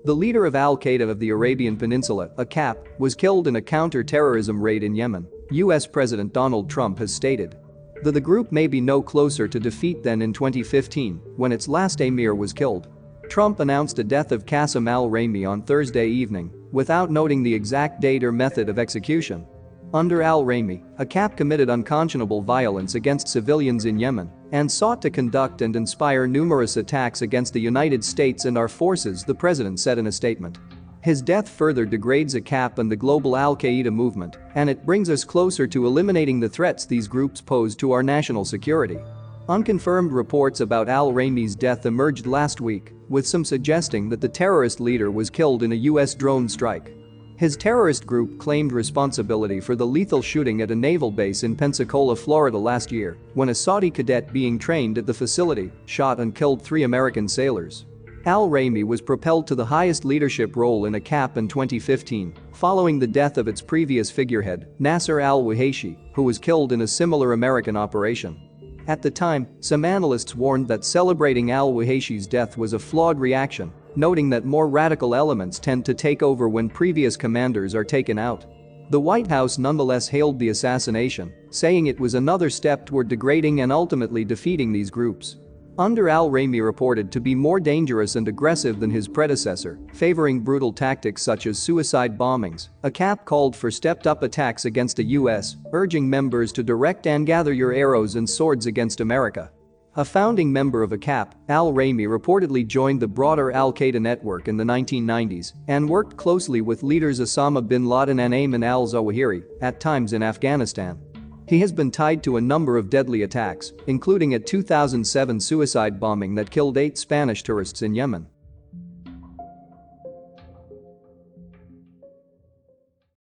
The leader of Al-Qaeda of the Arabian Peninsula, AQAP, was killed in a counter-terrorism raid in Yemen, US President Donald Trump has stated. The group may be no closer to defeat than in 2015, when its last emir was killed. Trump announced the death of Qassim-Al-Rimi on Thursday evening, without noting the exact date or method of execution. Under al-Raymi, AQAP committed unconscionable violence against civilians in Yemen and sought to conduct and inspire numerous attacks against the United States and our forces, the president said in a statement. His death further degrades AQAP and the global Al-Qaeda movement, and it brings us closer to eliminating the threats these groups pose to our national security. Unconfirmed reports about al-Raymi's death emerged last week, with some suggesting that the terrorist leader was killed in a US drone strike. His terrorist group claimed responsibility for the lethal shooting at a naval base in Pensacola, Florida last year, when a Saudi cadet being trained at the facility shot and killed 3 American sailors. Al-Raymi was propelled to the highest leadership role in AQAP in 2015, following the death of its previous figurehead, Nasser al-Wahayshi, who was killed in a similar American operation. At the time, some analysts warned that celebrating al-Wahayshi's death was a flawed reaction, noting that more radical elements tend to take over when previous commanders are taken out. The White House nonetheless hailed the assassination, saying it was another step toward degrading and ultimately defeating these groups. Under al-Raymi reported to be more dangerous and aggressive than his predecessor, favoring brutal tactics such as suicide bombings, AQAP called for stepped-up attacks against the US, urging members to direct and gather your arrows and swords against America. A founding member of AQAP, al-Raymi reportedly joined the broader al-Qaeda network in the 1990s and worked closely with leaders Osama bin Laden and Ayman al-Zawahiri, at times in Afghanistan. He has been tied to a number of deadly attacks, including a 2007 suicide bombing that killed 8 Spanish tourists in Yemen.